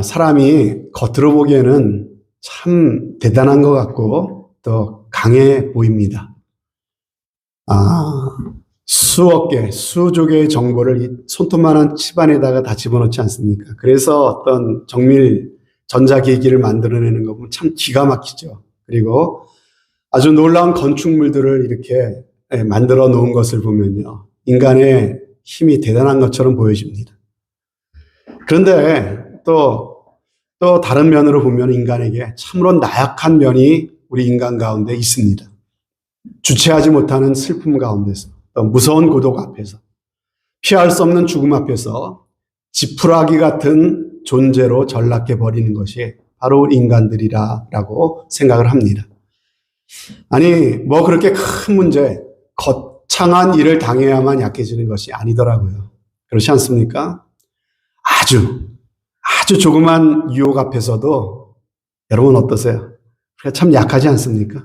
사람이 겉으로 보기에는 참 대단한 것 같고 또 강해 보입니다. 수억 개, 수조 개의 정보를 이 손톱만한 칩안에다가 다 집어넣지 않습니까? 그래서 어떤 정밀 전자기기를 만들어내는 거 보면 참 기가 막히죠. 그리고 아주 놀라운 건축물들을 이렇게 만들어 놓은 것을 보면요, 인간의 힘이 대단한 것처럼 보여집니다. 그런데 또 다른 면으로 보면 인간에게 참으로 나약한 면이 우리 인간 가운데 있습니다. 주체하지 못하는 슬픔 가운데서, 또 무서운 고독 앞에서, 피할 수 없는 죽음 앞에서 지푸라기 같은 존재로 전락해 버리는 것이 바로 인간들이라고 생각을 합니다. 아니, 뭐 그렇게 큰 문제, 거창한 일을 당해야만 약해지는 것이 아니더라고요. 그렇지 않습니까? 아주 조그만 유혹 앞에서도 여러분 어떠세요? 우리가 참 약하지 않습니까?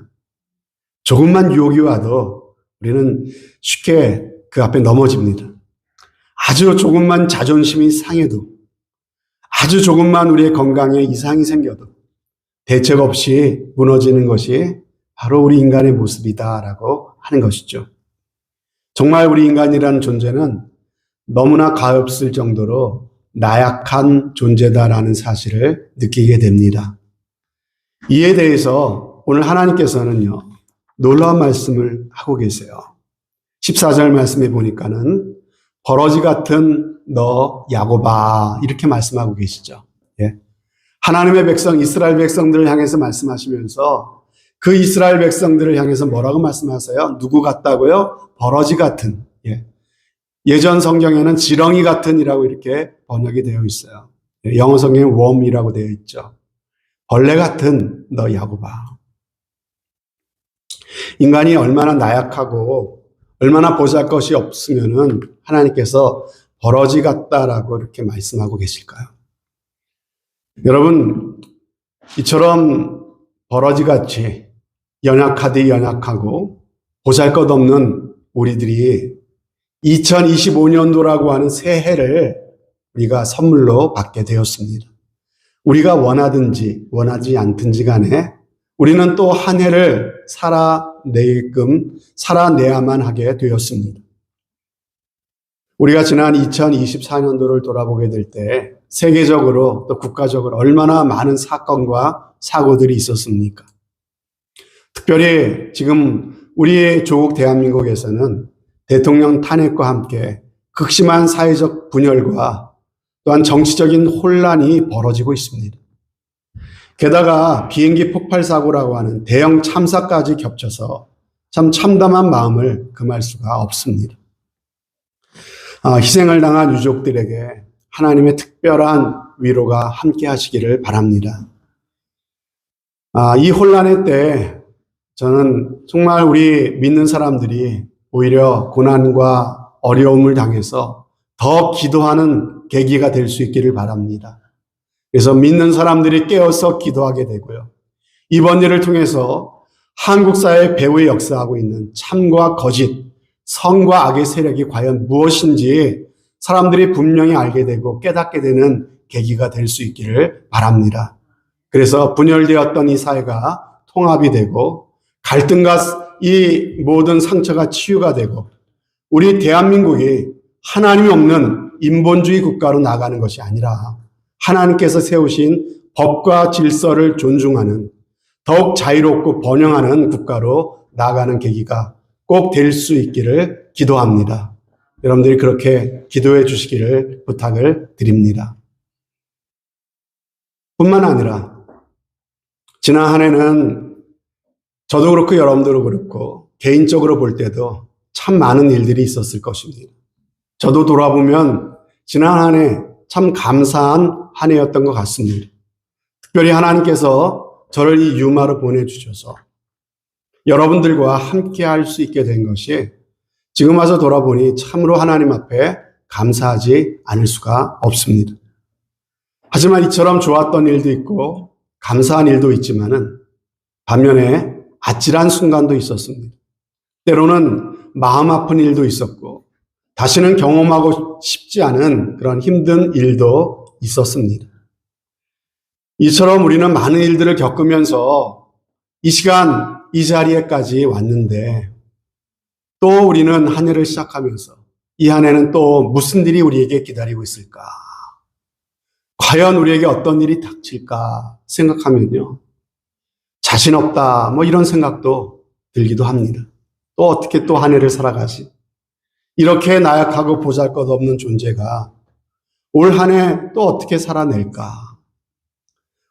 조금만 유혹이 와도 우리는 쉽게 그 앞에 넘어집니다. 아주 조금만 자존심이 상해도, 아주 조금만 우리의 건강에 이상이 생겨도 대책 없이 무너지는 것이 바로 우리 인간의 모습이다라고 하는 것이죠. 정말 우리 인간이라는 존재는 너무나 가엾을 정도로 나약한 존재다라는 사실을 느끼게 됩니다. 이에 대해서 오늘 하나님께서는요, 놀라운 말씀을 하고 계세요. 14절 말씀에 보니까는 버러지 같은 너 야곱아, 이렇게 말씀하고 계시죠. 예. 하나님의 백성, 이스라엘 백성들을 향해서 말씀하시면서 그 이스라엘 백성들을 향해서 뭐라고 말씀하세요? 누구 같다고요? 버러지 같은. 예. 예전 성경에는 지렁이 같은이라고 이렇게 번역이 되어 있어요. 영어 성경에 worm이라고 되어 있죠. 벌레 같은 너 야곱아. 인간이 얼마나 나약하고 얼마나 보잘것이 없으면은 하나님께서 버러지 같다라고 이렇게 말씀하고 계실까요? 여러분, 이처럼 버러지같이 연약하디 연약하고 보잘것없는 우리들이 2025년도라고 하는 새해를 우리가 선물로 받게 되었습니다. 우리가 원하든지 원하지 않든지 간에 우리는 또 한 해를 살아내야만 하게 되었습니다. 우리가 지난 2024년도를 돌아보게 될 때 세계적으로 또 국가적으로 얼마나 많은 사건과 사고들이 있었습니까? 특별히 지금 우리의 조국 대한민국에서는 대통령 탄핵과 함께 극심한 사회적 분열과 또한 정치적인 혼란이 벌어지고 있습니다. 게다가 비행기 폭발 사고라고 하는 대형 참사까지 겹쳐서 참 참담한 마음을 금할 수가 없습니다. 희생을 당한 유족들에게 하나님의 특별한 위로가 함께 하시기를 바랍니다. 이 혼란의 때 저는 정말 우리 믿는 사람들이 오히려 고난과 어려움을 당해서 더 기도하는 계기가 될 수 있기를 바랍니다. 그래서 믿는 사람들이 깨어서 기도하게 되고요. 이번 일을 통해서 한국 사회 배후에 역사하고 있는 참과 거짓, 선과 악의 세력이 과연 무엇인지 사람들이 분명히 알게 되고 깨닫게 되는 계기가 될 수 있기를 바랍니다. 그래서 분열되었던 이 사회가 통합이 되고 갈등과 이 모든 상처가 치유가 되고 우리 대한민국이 하나님이 없는 인본주의 국가로 나가는 것이 아니라 하나님께서 세우신 법과 질서를 존중하는 더욱 자유롭고 번영하는 국가로 나아가는 계기가 꼭 될 수 있기를 기도합니다. 여러분들이 그렇게 기도해 주시기를 부탁을 드립니다. 뿐만 아니라 지난 한 해는 저도 그렇고 여러분들도 그렇고 개인적으로 볼 때도 참 많은 일들이 있었을 것입니다. 저도 돌아보면 지난 한 해 참 감사한 한 해였던 것 같습니다. 특별히 하나님께서 저를 이 유마로 보내주셔서 여러분들과 함께 할 수 있게 된 것이 지금 와서 돌아보니 참으로 하나님 앞에 감사하지 않을 수가 없습니다. 하지만 이처럼 좋았던 일도 있고 감사한 일도 있지만은 반면에 아찔한 순간도 있었습니다. 때로는 마음 아픈 일도 있었고 다시는 경험하고 싶지 않은 그런 힘든 일도 있었습니다. 이처럼 우리는 많은 일들을 겪으면서 이 시간, 이 자리에까지 왔는데 또 우리는 한 해를 시작하면서 이 한 해는 또 무슨 일이 우리에게 기다리고 있을까? 과연 우리에게 어떤 일이 닥칠까 생각하면요. 자신 없다, 이런 생각도 들기도 합니다. 또 어떻게 또 한 해를 살아가지? 이렇게 나약하고 보잘것없는 존재가 올 한 해 또 어떻게 살아낼까?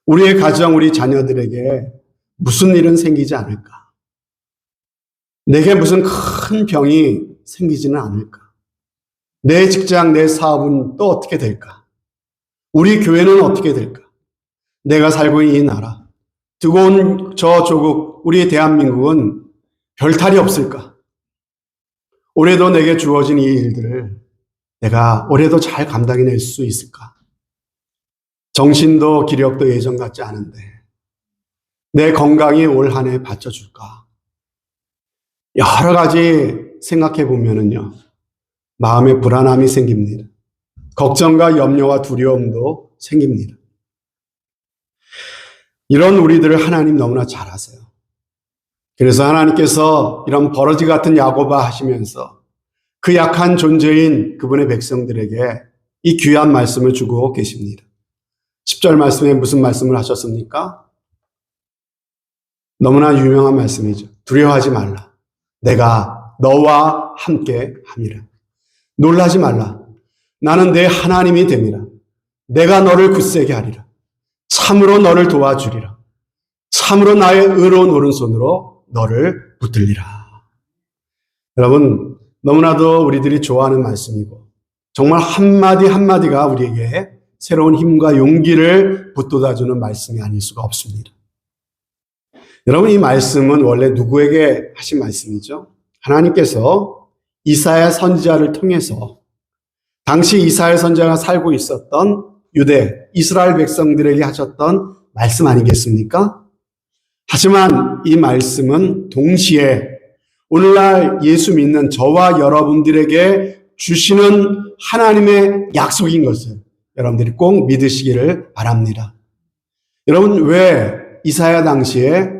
우리의 가정, 우리 자녀들에게 무슨 일은 생기지 않을까? 내게 무슨 큰 병이 생기지는 않을까? 내 직장, 내 사업은 또 어떻게 될까? 우리 교회는 어떻게 될까? 내가 살고 있는 이 나라, 뜨거운 저 조국, 우리 대한민국은 별탈이 없을까? 올해도 내게 주어진 이 일들을 내가 올해도 잘 감당해낼 수 있을까? 정신도 기력도 예전 같지 않은데 내 건강이 올 한 해 받쳐줄까? 여러 가지 생각해 보면은요, 마음에 불안함이 생깁니다. 걱정과 염려와 두려움도 생깁니다. 이런 우리들을 하나님 너무나 잘 아세요. 그래서 하나님께서 이런 버러지 같은 야고바 하시면서 그 약한 존재인 그분의 백성들에게 이 귀한 말씀을 주고 계십니다. 10절 말씀에 무슨 말씀을 하셨습니까? 너무나 유명한 말씀이죠. 두려워하지 말라. 내가 너와 함께 함이라. 놀라지 말라. 나는 내 하나님이 됨이라. 내가 너를 굳세게 하리라. 참으로 너를 도와주리라. 참으로 나의 의로운 오른손으로 너를 붙들리라. 여러분, 너무나도 우리들이 좋아하는 말씀이고 정말 한마디 한마디가 우리에게 새로운 힘과 용기를 북돋아주는 말씀이 아닐 수가 없습니다. 여러분, 이 말씀은 원래 누구에게 하신 말씀이죠? 하나님께서 이사야 선지자를 통해서 당시 이스라엘 선지자가 살고 있었던 유대, 이스라엘 백성들에게 하셨던 말씀 아니겠습니까? 하지만 이 말씀은 동시에 오늘날 예수 믿는 저와 여러분들에게 주시는 하나님의 약속인 것을 여러분들이 꼭 믿으시기를 바랍니다. 여러분, 왜 이사야 당시에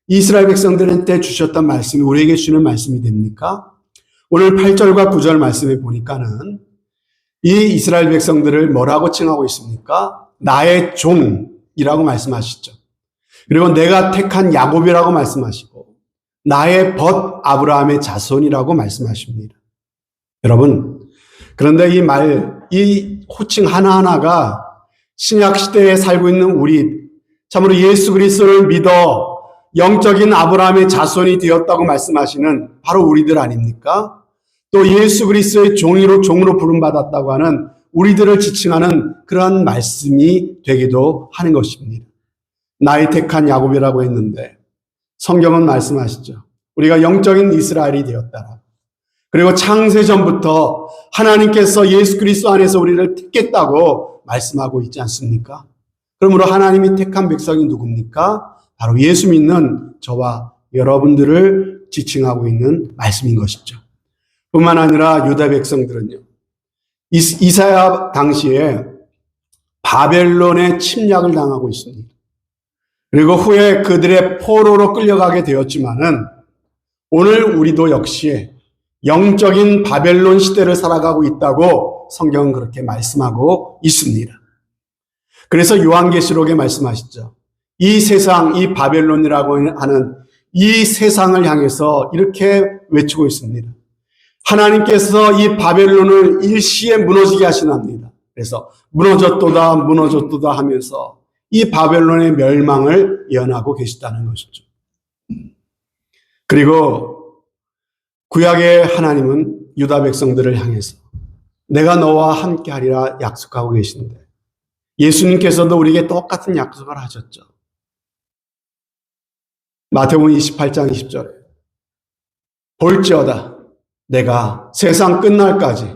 이스라엘 백성들한테 주셨던 말씀이 우리에게 주는 말씀이 됩니까? 오늘 8절과 9절 말씀에 보니까는 이 이스라엘 백성들을 뭐라고 칭하고 있습니까? 나의 종이라고 말씀하시죠. 그리고 내가 택한 야곱이라고 말씀하시고 나의 벗 아브라함의 자손이라고 말씀하십니다. 여러분, 그런데 이 호칭 하나하나가 신약 시대에 살고 있는 우리, 참으로 예수 그리스도를 믿어 영적인 아브라함의 자손이 되었다고 말씀하시는 바로 우리들 아닙니까? 또 예수 그리스도의 종으로 부름받았다고 하는 우리들을 지칭하는 그러한 말씀이 되기도 하는 것입니다. 나의 택한 야곱이라고 했는데 성경은 말씀하시죠. 우리가 영적인 이스라엘이 되었다. 그리고 창세 전부터 하나님께서 예수 그리스도 안에서 우리를 택했다고 말씀하고 있지 않습니까? 그러므로 하나님이 택한 백성이 누굽니까? 바로 예수 믿는 저와 여러분들을 지칭하고 있는 말씀인 것이죠. 뿐만 아니라 유다 백성들은요, 이사야 당시에 바벨론의 침략을 당하고 있습니다. 그리고 후에 그들의 포로로 끌려가게 되었지만은 오늘 우리도 역시 영적인 바벨론 시대를 살아가고 있다고 성경은 그렇게 말씀하고 있습니다. 그래서 요한계시록에 말씀하시죠. 이 세상, 이 바벨론이라고 하는 이 세상을 향해서 이렇게 외치고 있습니다. 하나님께서 이 바벨론을 일시에 무너지게 하시납니다. 그래서 무너졌도다 무너졌도다 하면서 이 바벨론의 멸망을 예언하고 계시다는 것이죠. 그리고 구약의 하나님은 유다 백성들을 향해서 내가 너와 함께 하리라 약속하고 계신데 예수님께서도 우리에게 똑같은 약속을 하셨죠. 마태복음 28장 20절에 볼지어다 내가 세상 끝날까지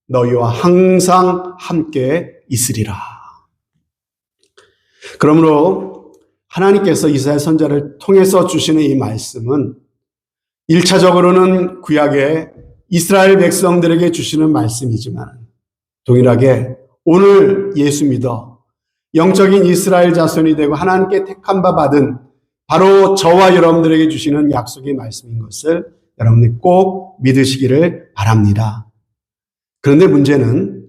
너희와 항상 함께 있으리라. 그러므로 하나님께서 이사야 선지자를 통해서 주시는 이 말씀은 1차적으로는 구약의 이스라엘 백성들에게 주시는 말씀이지만 동일하게 오늘 예수 믿어 영적인 이스라엘 자손이 되고 하나님께 택한 바 받은 바로 저와 여러분들에게 주시는 약속의 말씀인 것을 여러분이 꼭 믿으시기를 바랍니다. 그런데 문제는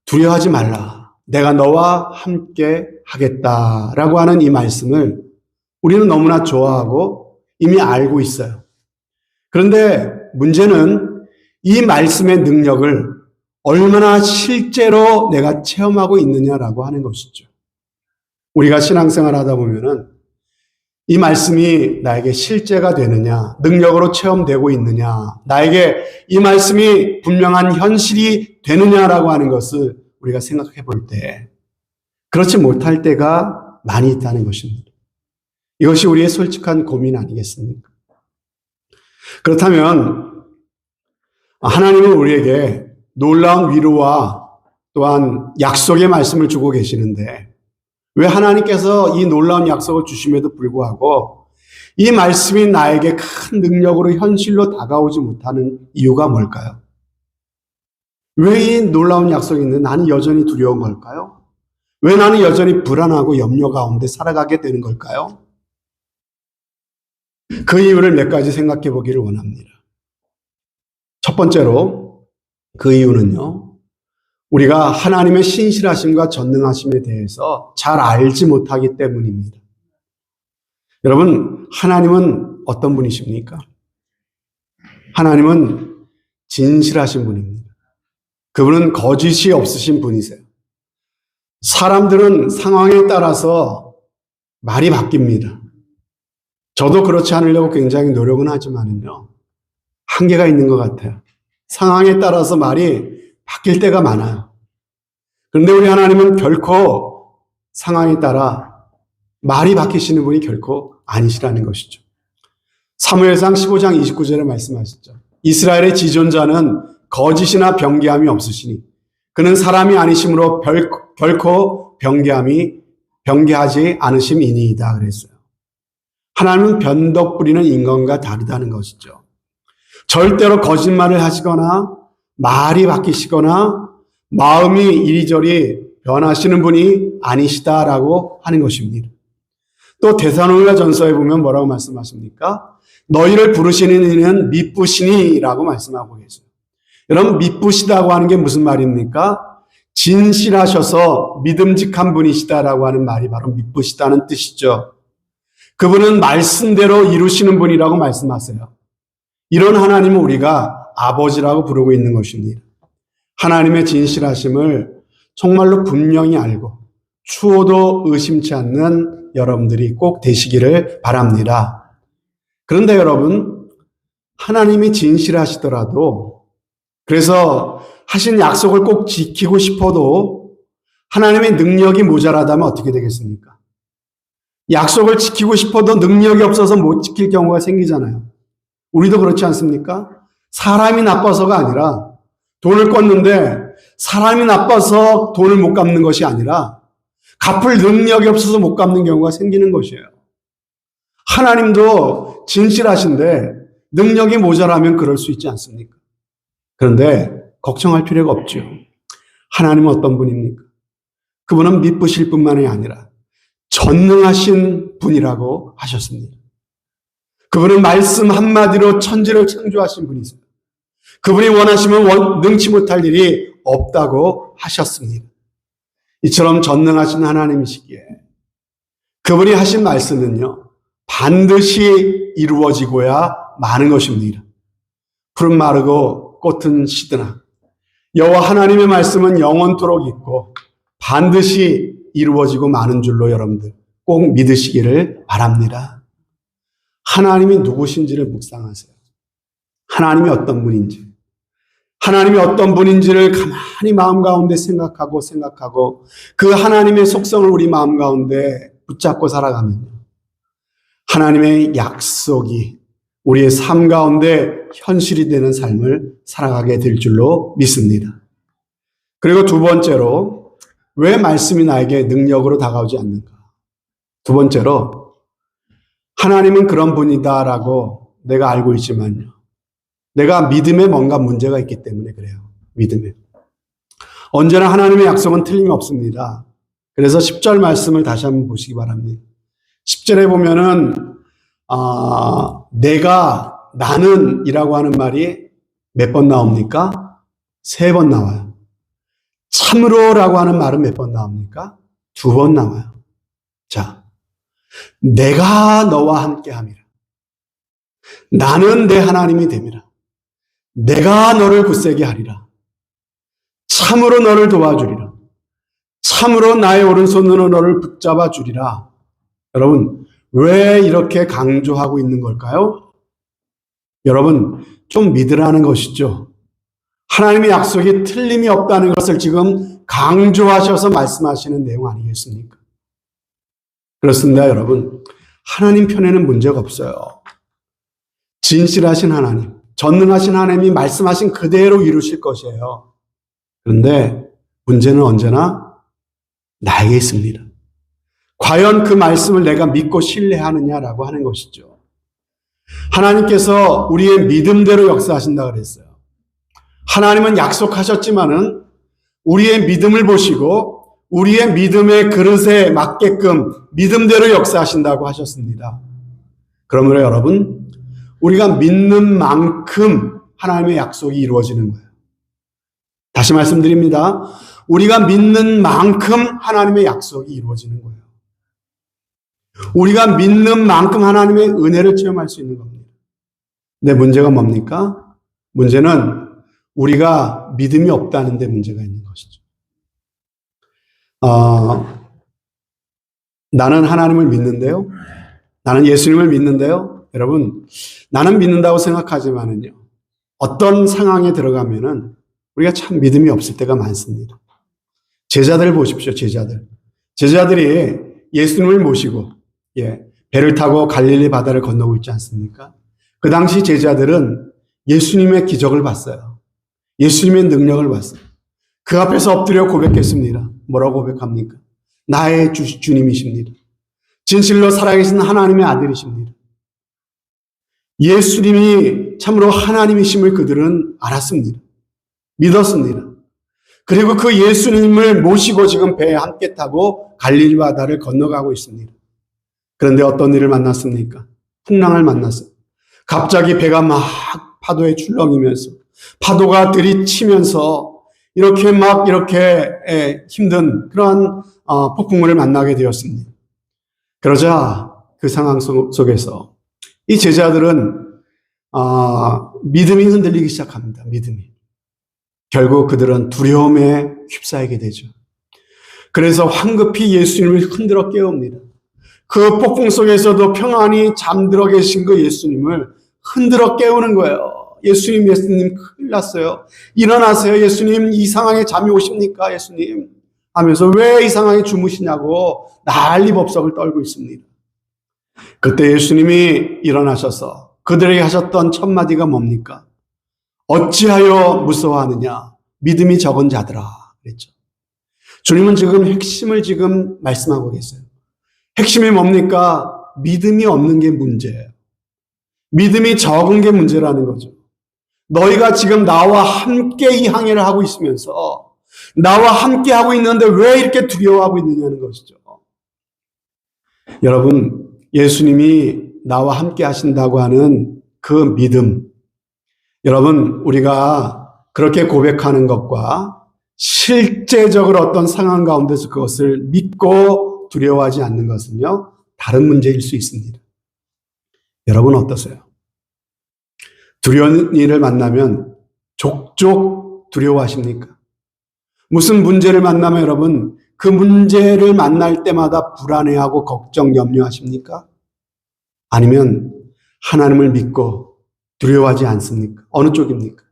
두려워하지 말라. 내가 너와 함께 하겠다라고 하는 이 말씀을 우리는 너무나 좋아하고 이미 알고 있어요. 그런데 문제는 이 말씀의 능력을 얼마나 실제로 내가 체험하고 있느냐라고 하는 것이죠. 우리가 신앙생활 하다 보면은 이 말씀이 나에게 실제가 되느냐, 능력으로 체험되고 있느냐, 나에게 이 말씀이 분명한 현실이 되느냐라고 하는 것을 우리가 생각해 볼 때 그렇지 못할 때가 많이 있다는 것입니다. 이것이 우리의 솔직한 고민 아니겠습니까? 그렇다면 하나님은 우리에게 놀라운 위로와 또한 약속의 말씀을 주고 계시는데 왜 하나님께서 이 놀라운 약속을 주심에도 불구하고 이 말씀이 나에게 큰 능력으로 현실로 다가오지 못하는 이유가 뭘까요? 왜 이 놀라운 약속이 있는데 나는 여전히 두려운 걸까요? 왜 나는 여전히 불안하고 염려 가운데 살아가게 되는 걸까요? 그 이유를 몇 가지 생각해 보기를 원합니다. 첫 번째로 그 이유는요, 우리가 하나님의 신실하심과 전능하심에 대해서 잘 알지 못하기 때문입니다. 여러분, 하나님은 어떤 분이십니까? 하나님은 진실하신 분입니다. 그분은 거짓이 없으신 분이세요. 사람들은 상황에 따라서 말이 바뀝니다. 저도 그렇지 않으려고 굉장히 노력은 하지만은요, 한계가 있는 것 같아요. 상황에 따라서 말이 바뀔 때가 많아요. 그런데 우리 하나님은 결코 상황에 따라 말이 바뀌시는 분이 결코 아니시라는 것이죠. 사무엘상 15장 29절에 말씀하셨죠. 이스라엘의 지존자는 거짓이나 변개함이 없으시니 그는 사람이 아니심으로 결코 변개하지 않으심이니이다 그랬어요. 하나님은 변덕 부리는 인간과 다르다는 것이죠. 절대로 거짓말을 하시거나 말이 바뀌시거나 마음이 이리저리 변하시는 분이 아니시다라고 하는 것입니다. 또 데살로니가 전서에 보면 뭐라고 말씀하십니까? 너희를 부르시는 이는 미쁘시니라고 말씀하고 계세요. 여러분, 미쁘시다고 하는 게 무슨 말입니까? 진실하셔서 믿음직한 분이시다라고 하는 말이 바로 미쁘시다는 뜻이죠. 그분은 말씀대로 이루시는 분이라고 말씀하세요. 이런 하나님은 우리가 아버지라고 부르고 있는 것입니다. 하나님의 진실하심을 정말로 분명히 알고 추호도 의심치 않는 여러분들이 꼭 되시기를 바랍니다. 그런데 여러분, 하나님이 진실하시더라도 그래서 하신 약속을 꼭 지키고 싶어도 하나님의 능력이 모자라다면 어떻게 되겠습니까? 약속을 지키고 싶어도 능력이 없어서 못 지킬 경우가 생기잖아요. 우리도 그렇지 않습니까? 사람이 나빠서가 아니라 돈을 꿨는데 사람이 나빠서 돈을 못 갚는 것이 아니라 갚을 능력이 없어서 못 갚는 경우가 생기는 것이에요. 하나님도 진실하신데 능력이 모자라면 그럴 수 있지 않습니까? 그런데 걱정할 필요가 없죠. 하나님은 어떤 분입니까? 그분은 미쁘실 뿐만이 아니라 전능하신 분이라고 하셨습니다. 그분은 말씀 한마디로 천지를 창조하신 분이세요. 그분이 원하시면 능치 못할 일이 없다고 하셨습니다. 이처럼 전능하신 하나님이시기에 그분이 하신 말씀은요, 반드시 이루어지고야 마는 것입니다. 푸른 마르고 꽃은 시드나 여호와 하나님의 말씀은 영원토록 있고 반드시 이루어지고 마는 줄로 여러분들 꼭 믿으시기를 바랍니다. 하나님이 누구신지를 묵상하세요. 하나님이 어떤 분인지, 하나님이 어떤 분인지를 가만히 마음 가운데 생각하고 그 하나님의 속성을 우리 마음 가운데 붙잡고 살아가면요, 하나님의 약속이 우리의 삶 가운데 현실이 되는 삶을 살아가게 될 줄로 믿습니다. 그리고 두 번째로, 왜 말씀이 나에게 능력으로 다가오지 않는가? 두 번째로, 하나님은 그런 분이다라고 내가 알고 있지만요, 내가 믿음에 뭔가 문제가 있기 때문에 그래요. 믿음에. 언제나 하나님의 약속은 틀림없습니다. 그래서 10절 말씀을 다시 한번 보시기 바랍니다. 10절에 보면은 나는 이라고 하는 말이 몇 번 나옵니까? 3번 나와요. 참으로라고 하는 말은 몇 번 나옵니까? 2번 나와요. 자, 내가 너와 함께 함이라. 나는 내 하나님이 됨이라. 내가 너를 굳세게 하리라. 참으로 너를 도와주리라. 참으로 나의 오른손으로 너를 붙잡아 주리라. 여러분, 왜 이렇게 강조하고 있는 걸까요? 여러분, 좀 믿으라는 것이죠. 하나님의 약속이 틀림이 없다는 것을 지금 강조하셔서 말씀하시는 내용 아니겠습니까? 그렇습니다, 여러분. 하나님 편에는 문제가 없어요. 진실하신 하나님, 전능하신 하나님이 말씀하신 그대로 이루실 것이에요. 그런데 문제는 언제나 나에게 있습니다. 과연 그 말씀을 내가 믿고 신뢰하느냐라고 하는 것이죠. 하나님께서 우리의 믿음대로 역사하신다 그랬어요. 하나님은 약속하셨지만은 우리의 믿음을 보시고 우리의 믿음의 그릇에 맞게끔 믿음대로 역사하신다고 하셨습니다. 그러므로 여러분, 우리가 믿는 만큼 하나님의 약속이 이루어지는 거예요. 다시 말씀드립니다. 우리가 믿는 만큼 하나님의 약속이 이루어지는 거예요. 우리가 믿는 만큼 하나님의 은혜를 체험할 수 있는 겁니다. 근데 문제가 뭡니까? 문제는 우리가 믿음이 없다는 데 문제가 있는 것이죠. 나는 하나님을 믿는데요. 나는 예수님을 믿는데요. 여러분, 나는 믿는다고 생각하지만은요, 어떤 상황에 들어가면은 우리가 참 믿음이 없을 때가 많습니다. 제자들 보십시오, 제자들. 제자들이 예수님을 모시고, 배를 타고 갈릴리 바다를 건너고 있지 않습니까? 그 당시 제자들은 예수님의 기적을 봤어요. 예수님의 능력을 봤어요. 그 앞에서 엎드려 고백했습니다. 뭐라고 고백합니까? 나의 주님이십니다. 진실로 살아계신 하나님의 아들이십니다. 예수님이 참으로 하나님이심을 그들은 알았습니다. 믿었습니다. 그리고 그 예수님을 모시고 지금 배에 함께 타고 갈릴리 바다를 건너가고 있습니다. 그런데 어떤 일을 만났습니까? 풍랑을 만났어요. 갑자기 배가 막 파도에 출렁이면서 파도가 들이치면서 이렇게 힘든 그러한 폭풍우를 만나게 되었습니다. 그러자 그 상황 속에서 이 제자들은 믿음이 흔들리기 시작합니다. 믿음이. 결국 그들은 두려움에 휩싸이게 되죠. 그래서 황급히 예수님을 흔들어 깨웁니다. 그 폭풍 속에서도 평안히 잠들어 계신 그 예수님을 흔들어 깨우는 거예요. 예수님 큰일 났어요. 일어나세요. 예수님, 이 상황에 잠이 오십니까? 예수님 하면서 왜 이 상황에 주무시냐고 난리법석을 떨고 있습니다. 그때 예수님이 일어나셔서 그들에게 하셨던 첫 마디가 뭡니까? 어찌하여 무서워하느냐? 믿음이 적은 자들아. 그랬죠. 주님은 지금 핵심을 지금 말씀하고 계세요. 핵심이 뭡니까? 믿음이 없는 게 문제예요. 믿음이 적은 게 문제라는 거죠. 너희가 지금 나와 함께 이 항해를 하고 있으면서 나와 함께 하고 있는데 왜 이렇게 두려워하고 있느냐는 것이죠. 여러분, 예수님이 나와 함께 하신다고 하는 그 믿음, 여러분, 우리가 그렇게 고백하는 것과 실제적으로 어떤 상황 가운데서 그것을 믿고 두려워하지 않는 것은요, 다른 문제일 수 있습니다. 여러분 어떠세요? 두려운 일을 만나면 족족 두려워하십니까? 무슨 문제를 만나면 여러분 그 문제를 만날 때마다 불안해하고 걱정, 염려하십니까? 아니면 하나님을 믿고 두려워하지 않습니까? 어느 쪽입니까?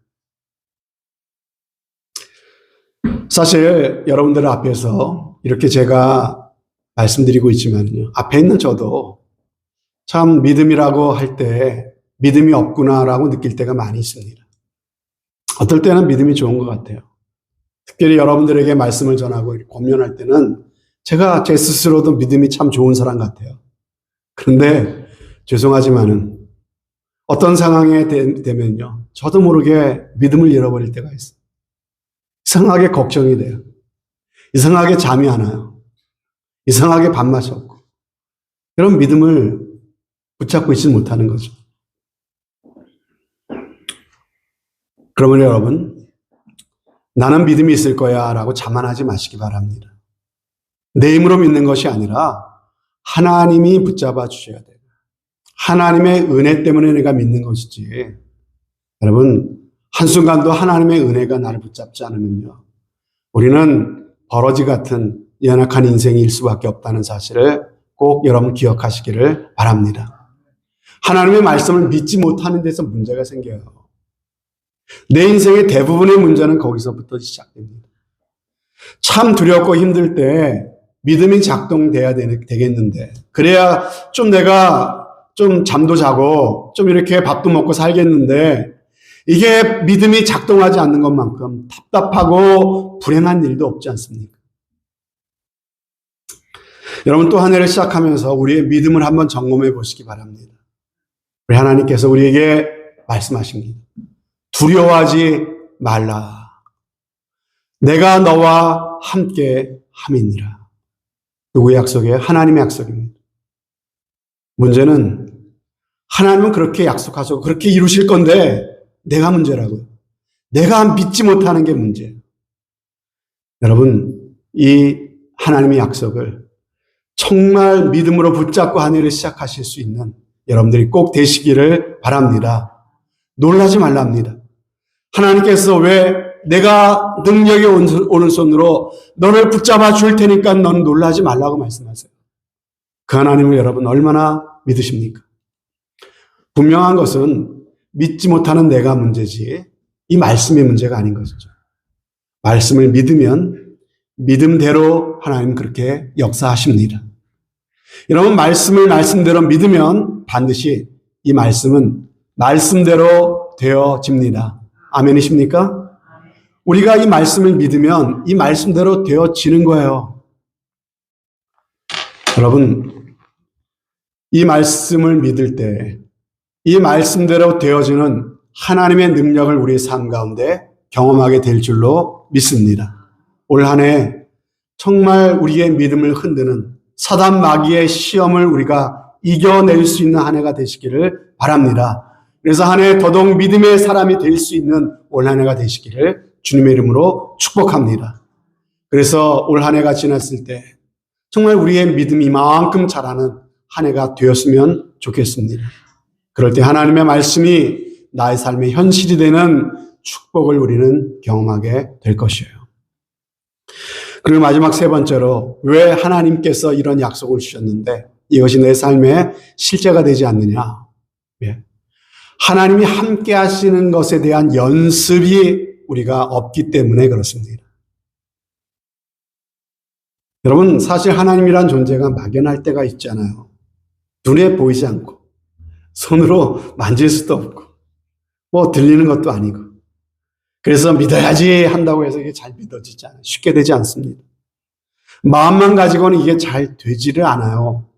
사실 여러분들 앞에서 이렇게 제가 말씀드리고 있지만요, 앞에 있는 저도 참 믿음이라고 할 때 믿음이 없구나라고 느낄 때가 많이 있습니다. 어떨 때는 믿음이 좋은 것 같아요. 특별히 여러분들에게 말씀을 전하고 권면할 때는 제가 제 스스로도 믿음이 참 좋은 사람 같아요. 그런데 죄송하지만은 어떤 상황에 되면요, 저도 모르게 믿음을 잃어버릴 때가 있어요. 이상하게 걱정이 돼요. 이상하게 잠이 안 와요. 이상하게 밥맛이 없고 그런 믿음을 붙잡고 있지 못하는 거죠. 그러면 여러분, 나는 믿음이 있을 거야 라고 자만하지 마시기 바랍니다. 내 힘으로 믿는 것이 아니라 하나님이 붙잡아 주셔야 돼요. 하나님의 은혜 때문에 내가 믿는 것이지. 여러분, 한순간도 하나님의 은혜가 나를 붙잡지 않으면요, 우리는 버러지 같은 연약한 인생일 수밖에 없다는 사실을 꼭 여러분 기억하시기를 바랍니다. 하나님의 말씀을 믿지 못하는 데서 문제가 생겨요. 내 인생의 대부분의 문제는 거기서부터 시작됩니다. 참 두렵고 힘들 때 믿음이 작동돼야 되겠는데, 그래야 좀 내가 좀 잠도 자고 좀 이렇게 밥도 먹고 살겠는데, 이게 믿음이 작동하지 않는 것만큼 답답하고 불행한 일도 없지 않습니까? 여러분, 또 한 해를 시작하면서 우리의 믿음을 한번 점검해 보시기 바랍니다. 우리 하나님께서 우리에게 말씀하십니다. 두려워하지 말라. 내가 너와 함께 함이니라. 누구의 약속이에요? 하나님의 약속입니다. 문제는 하나님은 그렇게 약속하시고 그렇게 이루실 건데 내가 문제라고요. 내가 믿지 못하는 게 문제예요. 여러분, 이 하나님의 약속을 정말 믿음으로 붙잡고 한 해를 시작하실 수 있는 여러분들이 꼭 되시기를 바랍니다. 놀라지 말랍니다. 하나님께서 왜 내가 능력의 오른손으로 너를 붙잡아 줄 테니까 넌 놀라지 말라고 말씀하세요. 그 하나님을 여러분 얼마나 믿으십니까? 분명한 것은 믿지 못하는 내가 문제지 이 말씀의 문제가 아닌 것이죠. 말씀을 믿으면 믿음대로 하나님 그렇게 역사하십니다. 여러분, 말씀을 말씀대로 믿으면 반드시 이 말씀은 말씀대로 되어집니다. 아멘이십니까? 우리가 이 말씀을 믿으면 이 말씀대로 되어지는 거예요. 여러분, 이 말씀을 믿을 때 이 말씀대로 되어지는 하나님의 능력을 우리의 삶 가운데 경험하게 될 줄로 믿습니다. 올 한 해 정말 우리의 믿음을 흔드는 사단 마귀의 시험을 우리가 이겨낼 수 있는 한 해가 되시기를 바랍니다. 그래서 한 해 더더욱 믿음의 사람이 될 수 있는 올 한 해가 되시기를 주님의 이름으로 축복합니다. 그래서 올 한 해가 지났을 때 정말 우리의 믿음이 이만큼 자라는 한 해가 되었으면 좋겠습니다. 그럴 때 하나님의 말씀이 나의 삶의 현실이 되는 축복을 우리는 경험하게 될 것이에요. 그리고 마지막 세 번째로, 왜 하나님께서 이런 약속을 주셨는데 이것이 내 삶의 실제가 되지 않느냐? 예. 하나님이 함께 하시는 것에 대한 연습이 우리가 없기 때문에 그렇습니다. 여러분, 사실 하나님이란 존재가 막연할 때가 있잖아요. 눈에 보이지 않고 손으로 만질 수도 없고 뭐 들리는 것도 아니고, 그래서 믿어야지 한다고 해서 이게 잘 믿어지지 않아요. 쉽게 되지 않습니다. 마음만 가지고는 이게 잘 되지를 않아요.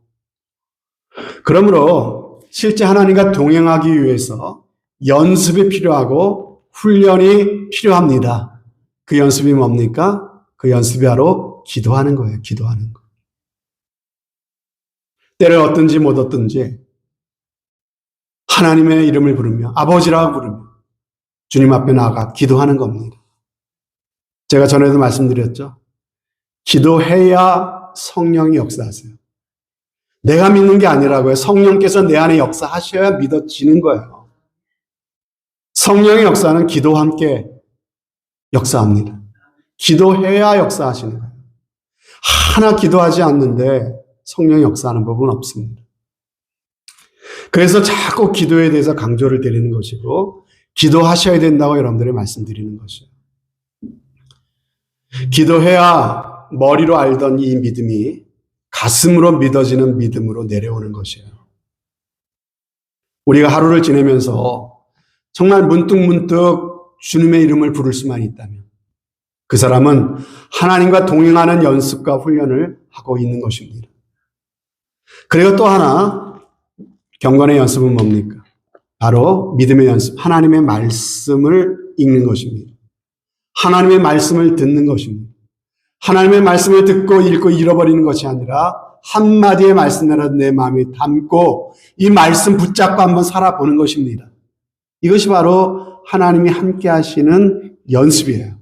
그러므로 실제 하나님과 동행하기 위해서 연습이 필요하고 훈련이 필요합니다. 그 연습이 뭡니까? 그 연습이 바로 기도하는 거예요. 기도하는 거. 때를 얻든지 못 얻든지 하나님의 이름을 부르며 아버지라고 부르며 주님 앞에 나아가 기도하는 겁니다. 제가 전에도 말씀드렸죠. 기도해야 성령이 역사하세요. 내가 믿는 게 아니라고요. 성령께서 내 안에 역사하셔야 믿어지는 거예요. 성령의 역사는 기도와 함께 역사합니다. 기도해야 역사하시는 거예요. 하나 기도하지 않는데 성령이 역사하는 법은 없습니다. 그래서 자꾸 기도에 대해서 강조를 드리는 것이고, 기도하셔야 된다고 여러분들이 말씀드리는 것이에요. 기도해야 머리로 알던 이 믿음이 가슴으로 믿어지는 믿음으로 내려오는 것이에요. 우리가 하루를 지내면서 정말 문득문득 주님의 이름을 부를 수만 있다면 그 사람은 하나님과 동행하는 연습과 훈련을 하고 있는 것입니다. 그리고 또 하나, 경건의 연습은 뭡니까? 바로 믿음의 연습, 하나님의 말씀을 읽는 것입니다. 하나님의 말씀을 듣는 것입니다. 하나님의 말씀을 듣고 읽고 잃어버리는 것이 아니라 한마디의 말씀이라도 내 마음에 담고 이 말씀 붙잡고 한번 살아보는 것입니다. 이것이 바로 하나님이 함께 하시는 연습이에요.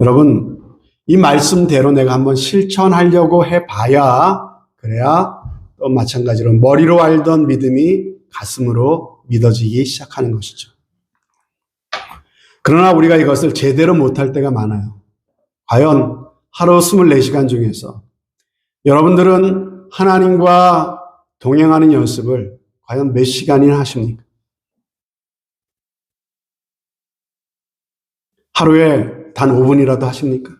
여러분, 이 말씀대로 내가 한번 실천하려고 해봐야, 그래야 또 마찬가지로 머리로 알던 믿음이 가슴으로 믿어지기 시작하는 것이죠. 그러나 우리가 이것을 제대로 못할 때가 많아요. 과연 하루 24시간 중에서 여러분들은 하나님과 동행하는 연습을 과연 몇 시간이나 하십니까? 하루에 단 5분이라도 하십니까?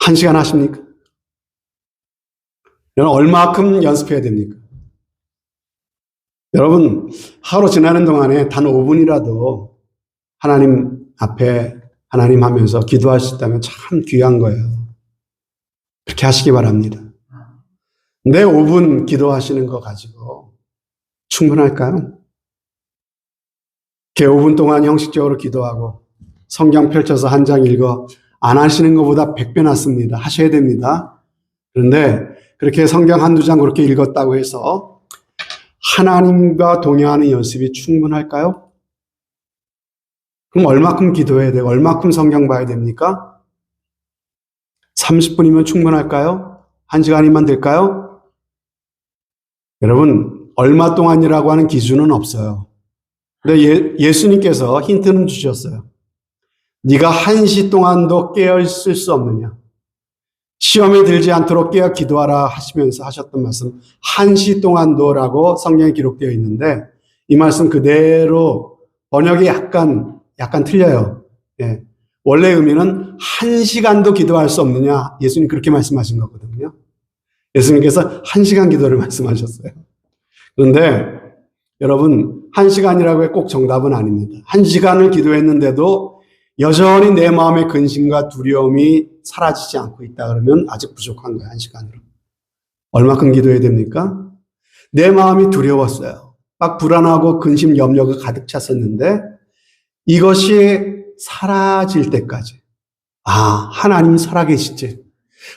한 시간 하십니까? 여러분, 얼마큼 연습해야 됩니까? 여러분, 하루 지나는 동안에 단 5분이라도 하나님 앞에 하나님 하면서 기도할 수 있다면 참 귀한 거예요. 그렇게 하시기 바랍니다. 내 5분 기도하시는 거 가지고 충분할까요? 이렇게 5분 동안 형식적으로 기도하고 성경 펼쳐서 한 장 읽어 안 하시는 것보다 100배 낫습니다. 하셔야 됩니다. 그런데 그렇게 성경 한두 장 그렇게 읽었다고 해서 하나님과 동행하는 연습이 충분할까요? 그럼 얼마큼 기도해야 되고 얼마큼 성경 봐야 됩니까? 30분이면 충분할까요? 1시간이면 될까요? 여러분, 얼마 동안이라고 하는 기준은 없어요. 근데 예수님께서 힌트는 주셨어요. 네가 1시 동안도 깨어있을 수 없느냐? 시험에 들지 않도록 깨어 기도하라 하시면서 하셨던 말씀 1시 동안도라고 성경에 기록되어 있는데 이 말씀 그대로 번역이 약간 틀려요. 예. 원래 의미는 1시간도 기도할 수 없느냐? 예수님 그렇게 말씀하신 거거든요. 예수님께서 1시간 기도를 말씀하셨어요. 그런데 여러분 1시간이라고 해 꼭 정답은 아닙니다. 1시간을 기도했는데도 여전히 내 마음의 근심과 두려움이 사라지지 않고 있다 그러면 아직 부족한 거예요. 1시간으로. 얼마큼 기도해야 됩니까? 내 마음이 두려웠어요. 막 불안하고 근심, 염려가 가득 찼었는데 이것이 사라질 때까지 하나님 살아계시지.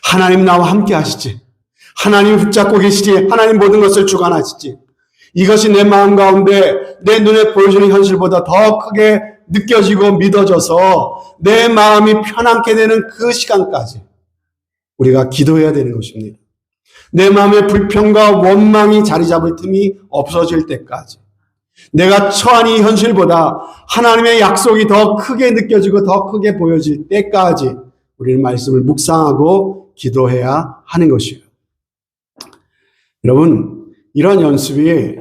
하나님 나와 함께 하시지. 하나님 붙잡고 계시지. 하나님 모든 것을 주관하시지. 이것이 내 마음 가운데 내 눈에 보여주는 현실보다 더 크게 느껴지고 믿어져서 내 마음이 편안케 되는 그 시간까지 우리가 기도해야 되는 것입니다. 내 마음의 불평과 원망이 자리 잡을 틈이 없어질 때까지 내가 처한 이 현실보다 하나님의 약속이 더 크게 느껴지고 더 크게 보여질 때까지 우리는 말씀을 묵상하고 기도해야 하는 것이에요. 여러분, 이런 연습이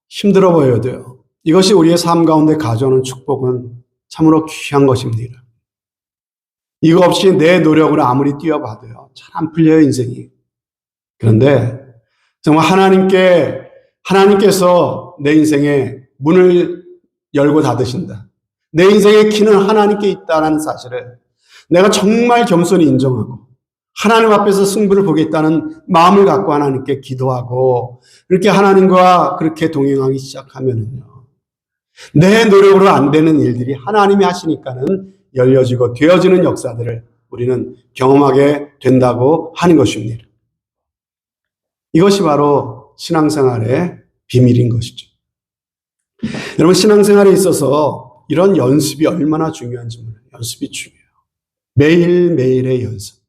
힘들어 보여야 돼요. 이것이 우리의 삶 가운데 가져오는 축복은 참으로 귀한 것입니다. 이거 없이 내 노력으로 아무리 뛰어봐도요, 잘 안 풀려요, 인생이. 그런데 정말 하나님께서 내 인생에 문을 열고 닫으신다. 내 인생의 키는 하나님께 있다는 사실을 내가 정말 겸손히 인정하고 하나님 앞에서 승부를 보겠다는 마음을 갖고 하나님께 기도하고 그렇게 하나님과 그렇게 동행하기 시작하면은요, 내 노력으로 안 되는 일들이 하나님이 하시니까는 열려지고 되어지는 역사들을 우리는 경험하게 된다고 하는 것입니다. 이것이 바로 신앙생활의 비밀인 것이죠. 여러분, 신앙생활에 있어서 이런 연습이 얼마나 중요한지 몰라요. 연습이 중요해요. 매일매일의 연습.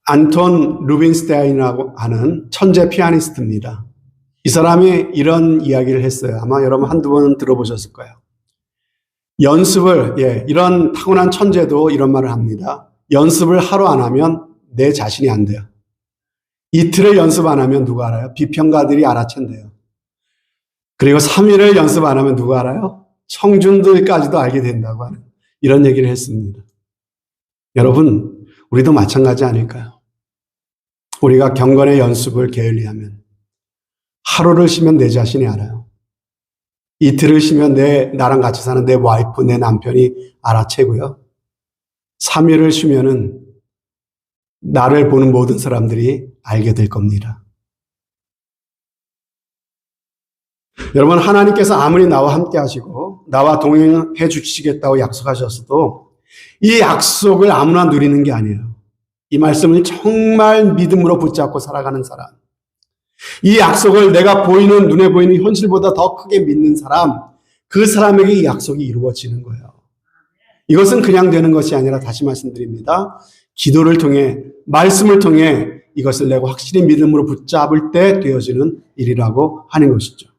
안톤 루빈스타인이라고 하는 천재 피아니스트입니다. 이 사람이 이런 이야기를 했어요. 아마 여러분 한두 번은 들어보셨을 거예요. 연습을, 이런 타고난 천재도 이런 말을 합니다. 연습을 하루 안 하면 내 자신이 안 돼요. 이틀을 연습 안 하면 누가 알아요? 비평가들이 알아챈대요. 그리고 3일을 연습 안 하면 누가 알아요? 청중들까지도 알게 된다고 하는 이런 얘기를 했습니다. 여러분, 우리도 마찬가지 아닐까요? 우리가 경건의 연습을 게을리하면 하루를 쉬면 내 자신이 알아요. 이틀을 쉬면 나랑 같이 사는 내 와이프, 내 남편이 알아채고요. 3일을 쉬면은 나를 보는 모든 사람들이 알게 될 겁니다. 여러분, 하나님께서 아무리 나와 함께 하시고 나와 동행해 주시겠다고 약속하셨어도 이 약속을 아무나 누리는 게 아니에요. 이 말씀을 정말 믿음으로 붙잡고 살아가는 사람, 이 약속을 내가 보이는, 눈에 보이는 현실보다 더 크게 믿는 사람, 그 사람에게 이 약속이 이루어지는 거예요. 이것은 그냥 되는 것이 아니라, 다시 말씀드립니다, 기도를 통해, 말씀을 통해 이것을 내가 확실히 믿음으로 붙잡을 때 되어지는 일이라고 하는 것이죠.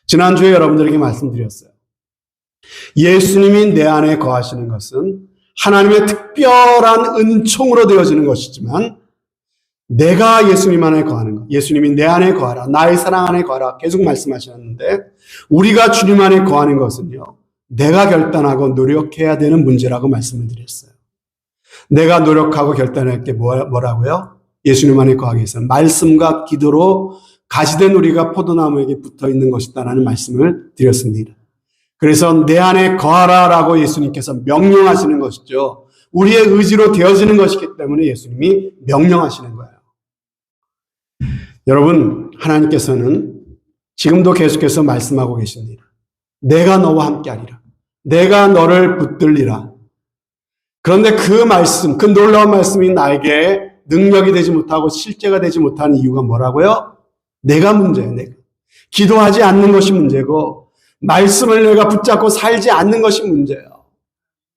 지난주에 여러분들에게 말씀드렸어요. 예수님이 내 안에 거하시는 것은 하나님의 특별한 은총으로 되어지는 것이지만, 내가 예수님 안에 거하는 것, 예수님이 내 안에 거하라, 나의 사랑 안에 거하라 계속 말씀하셨는데, 우리가 주님 안에 거하는 것은요, 내가 결단하고 노력해야 되는 문제라고 말씀을 드렸어요. 내가 노력하고 결단할 게 뭐라고요? 예수님 안에 거하기 위해서는 말씀과 기도로 가지된 우리가 포도나무에게 붙어 있는 것이다라는 말씀을 드렸습니다. 그래서 내 안에 거하라라고 예수님께서 명령하시는 것이죠. 우리의 의지로 되어지는 것이기 때문에 예수님이 명령하시는 거예요. 여러분, 하나님께서는 지금도 계속해서 말씀하고 계십니다. 내가 너와 함께하리라. 내가 너를 붙들리라. 그런데 그 말씀, 그 놀라운 말씀이 나에게 능력이 되지 못하고 실제가 되지 못하는 이유가 뭐라고요? 내가 문제예요. 내가. 기도하지 않는 것이 문제고, 말씀을 내가 붙잡고 살지 않는 것이 문제예요.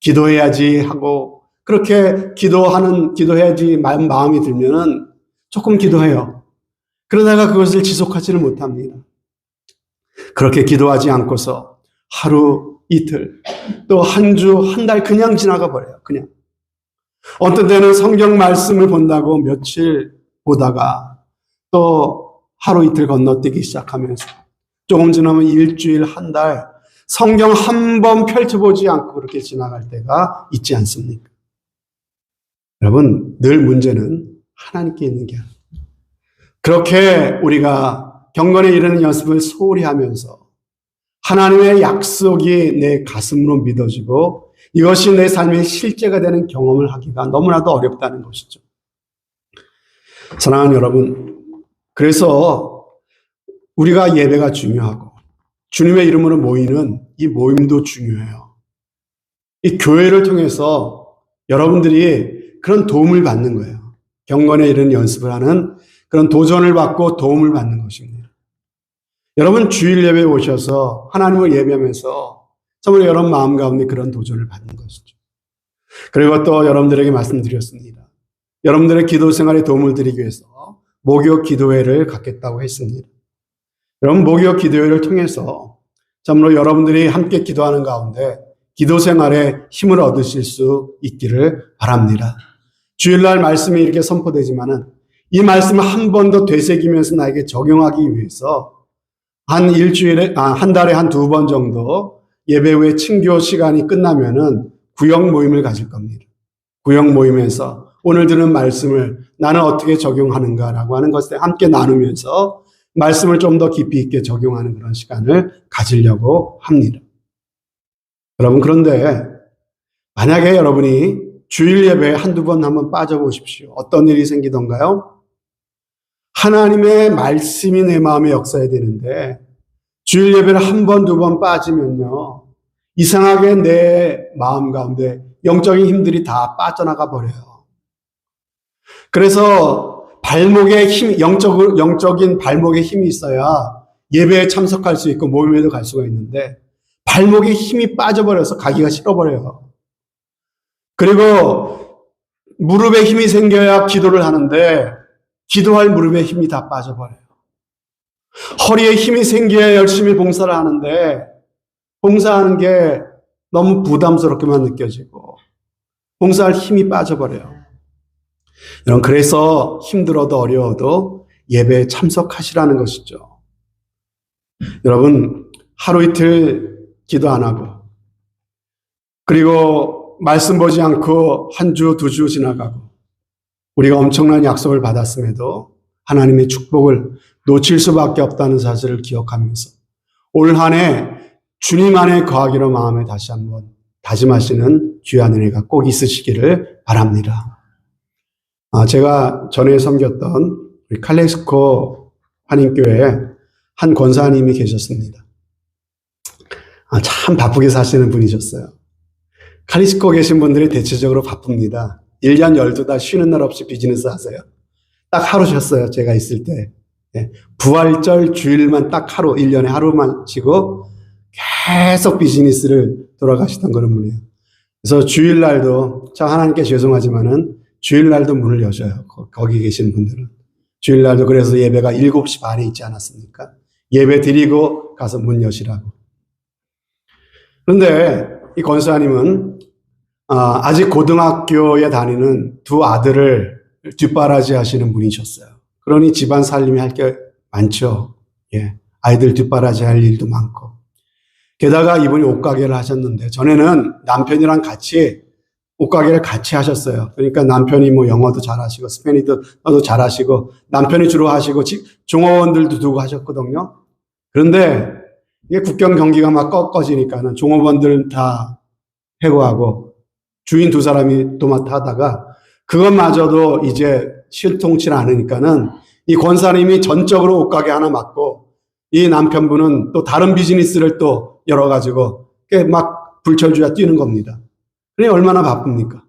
기도해야지 하고, 그렇게 기도해야지 마음이 들면은 조금 기도해요. 그러다가 그것을 지속하지는 못합니다. 그렇게 기도하지 않고서 하루, 이틀, 또 한 주, 한 달 그냥 지나가 버려요. 그냥. 어떤 때는 성경 말씀을 본다고 며칠 보다가 또 하루, 이틀 건너뛰기 시작하면서 조금 지나면 일주일, 한 달, 성경 한 번 펼쳐보지 않고 그렇게 지나갈 때가 있지 않습니까? 여러분, 늘 문제는 하나님께 있는 게 아니에요. 그렇게 우리가 경건에 이르는 연습을 소홀히 하면서 하나님의 약속이 내 가슴으로 믿어지고 이것이 내 삶의 실제가 되는 경험을 하기가 너무나도 어렵다는 것이죠. 사랑하는 여러분, 그래서 우리가 예배가 중요하고 주님의 이름으로 모이는 이 모임도 중요해요. 이 교회를 통해서 여러분들이 그런 도움을 받는 거예요. 경건에 이르는 연습을 하는 그런 도전을 받고 도움을 받는 것입니다. 여러분, 주일 예배에 오셔서 하나님을 예배하면서 정말 여러분 마음 가운데 그런 도전을 받는 것이죠. 그리고 또 여러분들에게 말씀드렸습니다. 여러분들의 기도 생활에 도움을 드리기 위해서 목요 기도회를 갖겠다고 했습니다. 여러분, 목요 기도회를 통해서 참으로 여러분들이 함께 기도하는 가운데 기도 생활에 힘을 얻으실 수 있기를 바랍니다. 주일날 말씀이 이렇게 선포되지만은 이 말씀을 한 번 더 되새기면서 나에게 적용하기 위해서 한 달에 한 2번 정도 예배 후에 친교 시간이 끝나면은 구역 모임을 가질 겁니다. 구역 모임에서 오늘 들은 말씀을 나는 어떻게 적용하는가라고 하는 것에 함께 나누면서 말씀을 좀 더 깊이 있게 적용하는 그런 시간을 가지려고 합니다. 여러분, 그런데 만약에 여러분이 주일 예배에 한두 번 한번 빠져보십시오. 어떤 일이 생기던가요? 하나님의 말씀이 내 마음에 역사해야 되는데 주일 예배를 한 번, 2번 빠지면요, 이상하게 내 마음 가운데 영적인 힘들이 다 빠져나가 버려요. 그래서 발목에 힘, 영적인 발목에 힘이 있어야 예배에 참석할 수 있고 모임에도 갈 수가 있는데 발목에 힘이 빠져버려서 가기가 싫어버려요. 그리고 무릎에 힘이 생겨야 기도를 하는데 기도할 무릎에 힘이 다 빠져버려요. 허리에 힘이 생겨야 열심히 봉사를 하는데 봉사하는 게 너무 부담스럽게만 느껴지고 봉사할 힘이 빠져버려요. 여러분, 그래서 힘들어도 어려워도 예배에 참석하시라는 것이죠. 여러분, 하루 이틀 기도 안 하고 그리고 말씀 보지 않고 한 주, 2주 지나가고 우리가 엄청난 약속을 받았음에도 하나님의 축복을 놓칠 수밖에 없다는 사실을 기억하면서 올 한 해 주님 안에 거하기로 마음에 다시 한번 다짐하시는 귀한 은혜가 꼭 있으시기를 바랍니다. 제가 전에 섬겼던 우리 칼렉스코 한인교회 한 권사님이 계셨습니다. 참 바쁘게 사시는 분이셨어요. 카리스코 계신 분들이 대체적으로 바쁩니다. 1년 12달 쉬는 날 없이 비즈니스 하세요. 딱 하루 쉬었어요. 제가 있을 때. 부활절 주일만 딱 하루, 1년에 하루만 쉬고 계속 비즈니스를 돌아가시던 그런 분이에요. 그래서 주일날도 참 하나님께 죄송하지만은 주일날도 문을 여셔요. 거기 계신 분들은. 주일날도 그래서 예배가 7시 반에 있지 않았습니까? 예배 드리고 가서 문 여시라고. 그런데 이 권사님은 아직 고등학교에 다니는 두 아들을 뒷바라지 하시는 분이셨어요. 그러니 집안 살림이 할 게 많죠. 아이들 뒷바라지 할 일도 많고. 게다가 이분이 옷가게를 하셨는데 전에는 남편이랑 같이 옷가게를 같이 하셨어요. 그러니까 남편이 뭐 영어도 잘하시고 스페인어도 잘하시고 남편이 주로 하시고 종업원들도 두고 하셨거든요. 그런데 이게 국경 경기가 막 꺾어지니까는 종업원들 다 해고하고 주인 두 사람이 도맡아 하다가 그것마저도 이제 실통치 않으니까는 이 권사님이 전적으로 옷가게 하나 맡고 이 남편분은 또 다른 비즈니스를 또 열어가지고 막 불철주야 뛰는 겁니다. 그래 얼마나 바쁩니까?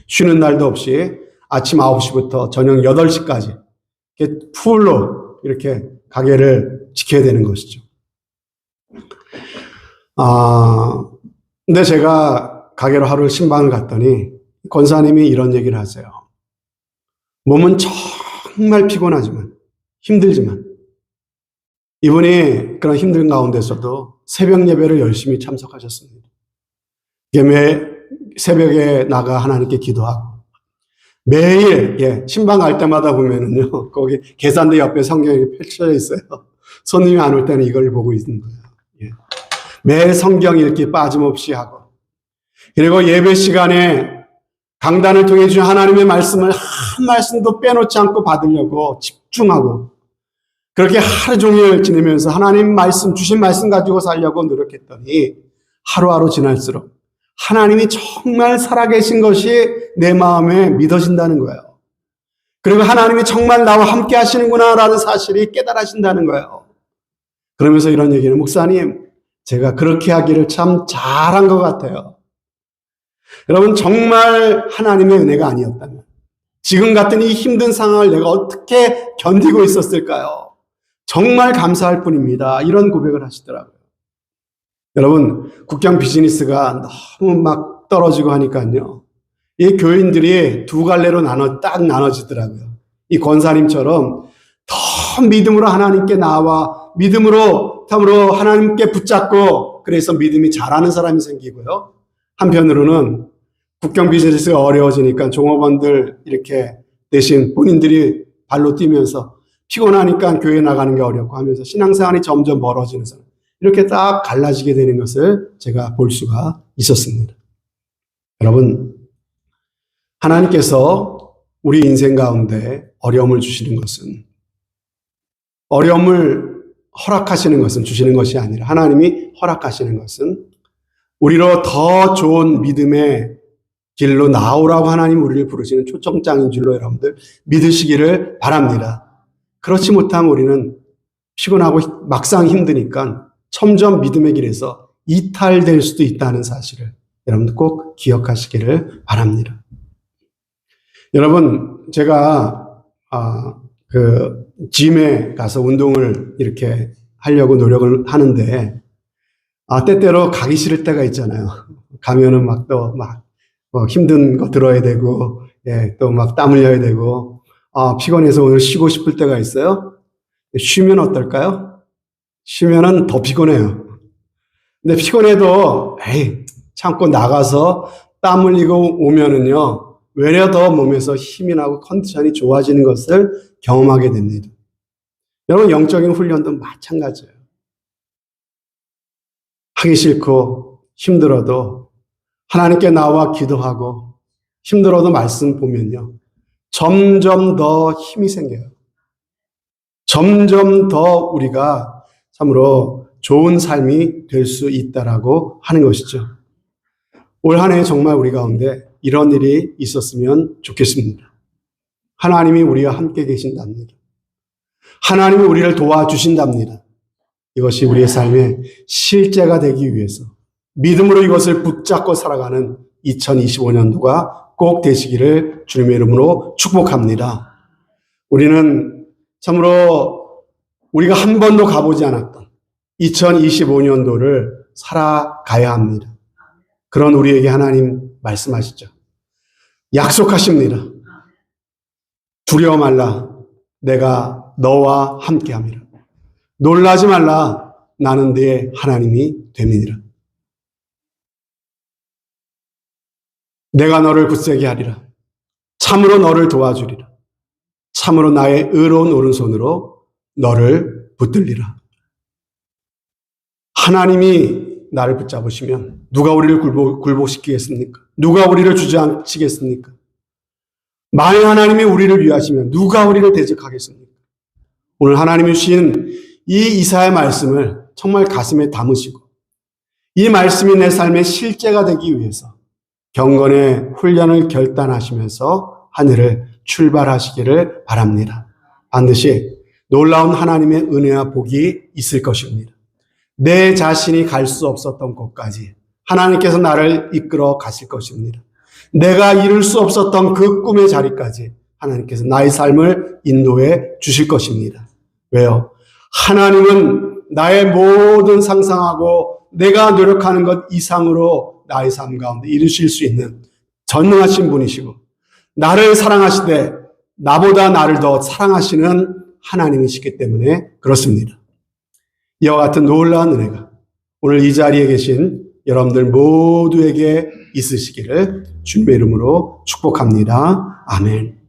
쉬는 날도 없이 아침 9시부터 저녁 8시까지 풀로 이렇게 가게를 지켜야 되는 것이죠. 근데 제가 가게로 하루 신방을 갔더니 권사님이 이런 얘기를 하세요. 몸은 정말 피곤하지만 힘들지만 이분이 그런 힘든 가운데서도 새벽 예배를 열심히 참석하셨습니다. 매 새벽에 나가 하나님께 기도하고 매일 신방 갈 때마다 보면은요 거기 계산대 옆에 성경이 펼쳐져 있어요. 손님이 안 올 때는 이걸 보고 있는 거예요. 매일 성경 읽기 빠짐없이 하고 그리고 예배 시간에 강단을 통해 주신 하나님의 말씀을 한 말씀도 빼놓지 않고 받으려고 집중하고 그렇게 하루 종일 지내면서 하나님 말씀 주신 말씀 가지고 살려고 노력했더니 하루하루 지날수록 하나님이 정말 살아계신 것이 내 마음에 믿어진다는 거예요. 그리고 하나님이 정말 나와 함께 하시는구나라는 사실이 깨달아진다는 거예요. 그러면서 이런 얘기는 목사님 제가 그렇게 하기를 참 잘한 것 같아요. 여러분 정말 하나님의 은혜가 아니었다면 지금 같은 이 힘든 상황을 내가 어떻게 견디고 있었을까요? 정말 감사할 뿐입니다. 이런 고백을 하시더라고요. 여러분 국경 비즈니스가 너무 막 떨어지고 하니까요. 이 교인들이 두 갈래로 딱 나눠지더라고요. 이 권사님처럼 더 믿음으로 하나님께 나와 믿음으로 참으로 하나님께 붙잡고 그래서 믿음이 자라는 사람이 생기고요. 한편으로는 국경 비즈니스가 어려워지니까 종업원들 이렇게 대신 본인들이 발로 뛰면서 피곤하니까 교회 나가는 게 어렵고 하면서 신앙생활이 점점 멀어지는 사람 이렇게 딱 갈라지게 되는 것을 제가 볼 수가 있었습니다. 여러분 하나님께서 우리 인생 가운데 어려움을 주시는 것은 어려움을 허락하시는 것은 주시는 것이 아니라 하나님이 허락하시는 것은 우리로 더 좋은 믿음의 길로 나오라고 하나님 우리를 부르시는 초청장인 줄로 여러분들 믿으시기를 바랍니다. 그렇지 못하면 우리는 피곤하고 막상 힘드니까 점점 믿음의 길에서 이탈될 수도 있다는 사실을 여러분들 꼭 기억하시기를 바랍니다. 여러분 제가 짐에 가서 운동을 이렇게 하려고 노력을 하는데 때때로 가기 싫을 때가 있잖아요. 가면은 힘든 거 들어야 되고 또 막 땀 흘려야 되고 피곤해서 오늘 쉬고 싶을 때가 있어요. 쉬면 어떨까요? 쉬면은 더 피곤해요. 근데 피곤해도 참고 나가서 땀 흘리고 오면은요 외려 더 몸에서 힘이 나고 컨디션이 좋아지는 것을 경험하게 됩니다. 여러분 영적인 훈련도 마찬가지예요. 하기 싫고 힘들어도 하나님께 나와 기도하고 힘들어도 말씀 보면요 점점 더 힘이 생겨요. 점점 더 우리가 참으로 좋은 삶이 될 수 있다라고 하는 것이죠. 올 한 해 정말 우리 가운데 이런 일이 있었으면 좋겠습니다. 하나님이 우리와 함께 계신답니다. 하나님이 우리를 도와주신답니다. 이것이 우리의 삶의 실제가 되기 위해서 믿음으로 이것을 붙잡고 살아가는 2025년도가 꼭 되시기를 주님의 이름으로 축복합니다. 우리는 참으로 우리가 한 번도 가보지 않았던 2025년도를 살아가야 합니다. 그런 우리에게 하나님 말씀하시죠. 약속하십니다. 두려워 말라. 내가 너와 함께함이라. 놀라지 말라. 나는 네 하나님이 됨이니라. 내가 너를 굳세게 하리라. 참으로 너를 도와주리라. 참으로 나의 의로운 오른손으로 너를 붙들리라. 하나님이 나를 붙잡으시면 누가 우리를 굴복시키겠습니까? 누가 우리를 주저앉히겠습니까? 만약 하나님이 우리를 위하시면 누가 우리를 대적하겠습니까? 오늘 하나님이 주신 이 이사야의 말씀을 정말 가슴에 담으시고 이 말씀이 내 삶의 실제가 되기 위해서 경건의 훈련을 결단하시면서 하늘을 출발하시기를 바랍니다. 반드시 놀라운 하나님의 은혜와 복이 있을 것입니다. 내 자신이 갈 수 없었던 곳까지 하나님께서 나를 이끌어 가실 것입니다. 내가 이룰 수 없었던 그 꿈의 자리까지 하나님께서 나의 삶을 인도해 주실 것입니다. 왜요? 하나님은 나의 모든 상상하고 내가 노력하는 것 이상으로 나의 삶 가운데 이루실 수 있는 전능하신 분이시고 나를 사랑하시되 나보다 나를 더 사랑하시는 하나님이시기 때문에 그렇습니다. 이와 같은 놀라운 은혜가 오늘 이 자리에 계신 여러분들 모두에게 있으시기를 주님의 이름으로 축복합니다. 아멘.